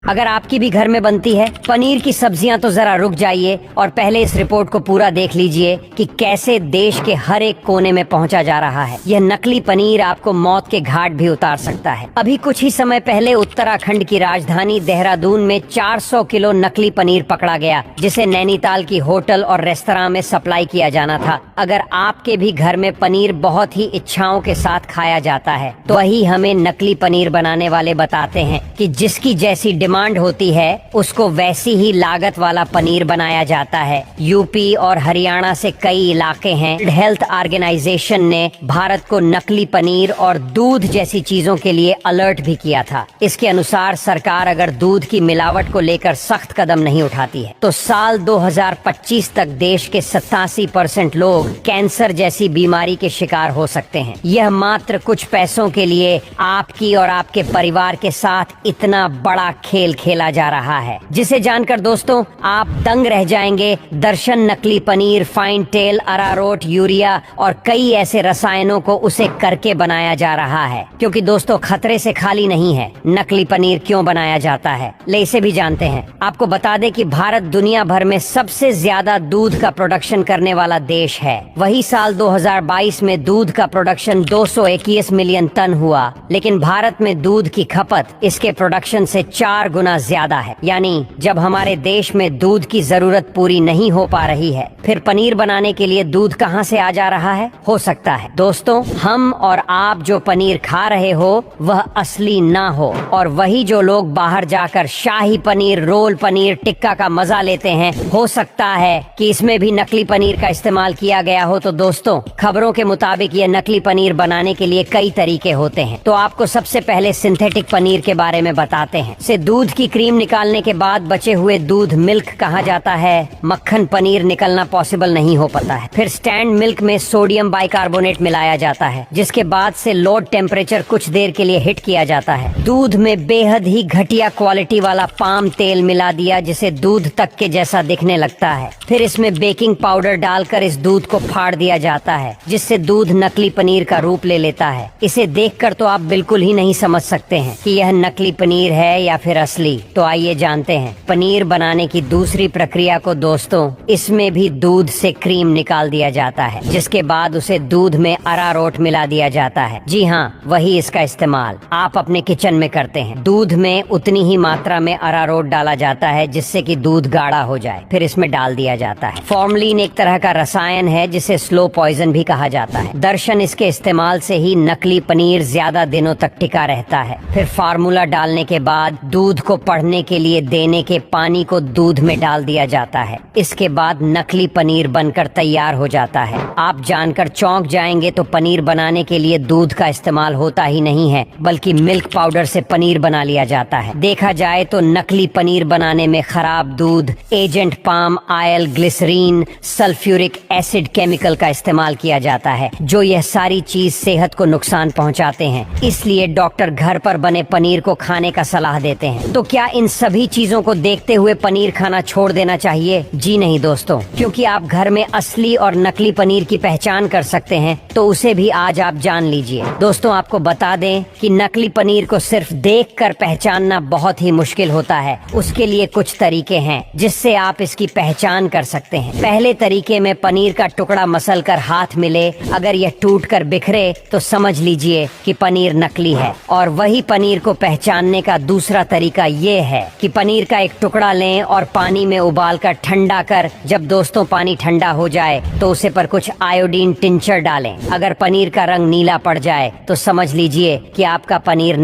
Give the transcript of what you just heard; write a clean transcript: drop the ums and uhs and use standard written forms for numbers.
अगर आपकी भी घर में बनती है पनीर की सब्जियां तो जरा रुक जाइए और पहले इस रिपोर्ट को पूरा देख लीजिए कि कैसे देश के हर एक कोने में पहुंचा जा रहा है। यह नकली पनीर आपको मौत के घाट भी उतार सकता है। अभी कुछ ही समय पहले उत्तराखंड की राजधानी देहरादून में 400 किलो नकली पनीर पकड़ा गया, जिसे नैनीताल की होटल और रेस्तरां में सप्लाई किया जाना था। अगर आपके भी घर में पनीर बहुत ही इच्छाओं के साथ खाया जाता है तो वही हमें नकली पनीर बनाने वाले बताते हैं कि जिसकी जैसी डिमांड होती है उसको वैसी ही लागत वाला पनीर बनाया जाता है। यूपी और हरियाणा से कई इलाके हैं। हेल्थ ऑर्गेनाइजेशन ने भारत को नकली पनीर और दूध जैसी चीजों के लिए अलर्ट भी किया था। इसके अनुसार सरकार अगर दूध की मिलावट को लेकर सख्त कदम नहीं उठाती है तो साल 2025 तक देश के 87% लोग कैंसर जैसी बीमारी के शिकार हो सकते हैं। यह मात्र कुछ पैसों के लिए आपकी और आपके परिवार के साथ इतना बड़ा खेल खेला जा रहा है, जिसे जानकर दोस्तों आप दंग रह जाएंगे। दर्शन नकली पनीर, फाइन टेल, अरारोट, यूरिया और कई ऐसे रसायनों को उसे करके बनाया जा रहा है, क्योंकि दोस्तों खतरे से खाली नहीं है। नकली पनीर क्यों बनाया जाता है, ले इसे भी जानते हैं। आपको बता दें कि भारत दुनिया भर में सबसे ज्यादा दूध का प्रोडक्शन करने वाला देश है। वही साल 2022 में दूध का प्रोडक्शन 221 मिलियन टन हुआ, लेकिन भारत में दूध की खपत इसके प्रोडक्शन से 4 गुना ज्यादा है। यानी जब हमारे देश में दूध की जरूरत पूरी नहीं हो पा रही है, फिर पनीर बनाने के लिए दूध कहां से आ जा रहा है? हो सकता है दोस्तों हम और आप जो पनीर खा रहे हो वह असली ना हो, और वही जो लोग बाहर जाकर शाही पनीर, रोल पनीर, टिक्का का मजा लेते हैं, हो सकता है कि इसमें भी नकली पनीर का इस्तेमाल किया गया हो। तो दोस्तों खबरों के मुताबिक ये नकली पनीर बनाने के लिए कई तरीके होते हैं। तो आपको सबसे पहले सिंथेटिक पनीर के बारे में बताते हैं। से दूध की क्रीम निकालने के बाद बचे हुए दूध मिल्क कहा जाता है। मक्खन पनीर निकलना पॉसिबल नहीं हो पाता है। फिर स्टैंड मिल्क में सोडियम बाइकार्बोनेट मिलाया जाता है, जिसके बाद से लो टेम्परेचर कुछ देर के लिए हिट किया जाता है। दूध में बेहद ही घटिया क्वालिटी वाला पाम तेल मिला दिया, जिसे दूध तक के जैसा दिखने लगता है। फिर इसमें बेकिंग पाउडर डालकर इस दूध को फाड़ दिया जाता है, जिससे दूध नकली पनीर का रूप ले लेता है। इसे देखकर तो आप बिल्कुल ही नहीं समझ सकते हैं कि यह नकली पनीर है या फिर असली। तो आइए जानते हैं पनीर बनाने की दूसरी प्रक्रिया को। दोस्तों इसमें भी दूध से क्रीम निकाल दिया जाता है, जिसके बाद उसे दूध में अरारोट मिला दिया जाता है। जी हाँ, वही इसका इस्तेमाल आप अपने किचन में करते हैं। दूध में उतनी ही मात्रा में अरारोट डाला जाता है जिससे कि दूध गाढ़ा हो जाए, फिर इसमें डाल दिया जाता है। फॉर्मलिन एक तरह का रसायन है जिसे स्लो पॉइजन भी कहा जाता है। दर्शन इसके इस्तेमाल से ही नकली पनीर ज्यादा दिनों तक टिका रहता है। फिर फार्मूला डालने के बाद दूध को पढ़ने के लिए देने के पानी को दूध में डाल दिया जाता है। इसके बाद नकली पनीर बनकर तैयार हो जाता है। आप जानकर चौंक जाएंगे तो पनीर बनाने के लिए दूध का इस्तेमाल होता ही नहीं है, बल्कि मिल्क पाउडर से पनीर बना लिया जाता है। देखा जाए तो नकली पनीर बनाने में खराब दूध, agent palm oil, glycerine, sulphuric acid chemical का इस्तेमाल किया जाता है, जो यह सारी चीज सेहत को नुकसान पहुंचाते हैं। इसलिए डॉक्टर घर पर बने पनीर को खाने का सलाह देते हैं। तो क्या इन सभी चीजों को देखते हुए पनीर खाना छोड़ देना चाहिए? जी नहीं दोस्तों, क्योंकि आप घर में असली और नकली पनीर की पहचान कर सकते हैं, तो उसे भी आज आप जान लीजिए। दोस्तों आपको बता दें कि नकली पनीर को सिर्फ देखकर पहचानना बहुत ही मुश्किल होता है। उसके लिए कुछ तरीके हैं जिससे आप इसकी पहचान कर सकते हैं। पहले तरीके में पनीर का टुकड़ा मसल कर हाथ मिले, अगर यह टूट कर बिखरे तो समझ लीजिए कि पनीर नकली है। और वही पनीर को पहचानने का दूसरा तरीका ये है कि पनीर का एक टुकड़ा लें और पानी में उबाल कर ठंडा कर, जब दोस्तों पानी ठंडा हो जाए तो उसे पर कुछ आयोडीन टिंचर डालें। अगर पनीर का रंग नीला पड़ जाए तो समझ लीजिए कि आपका पनीर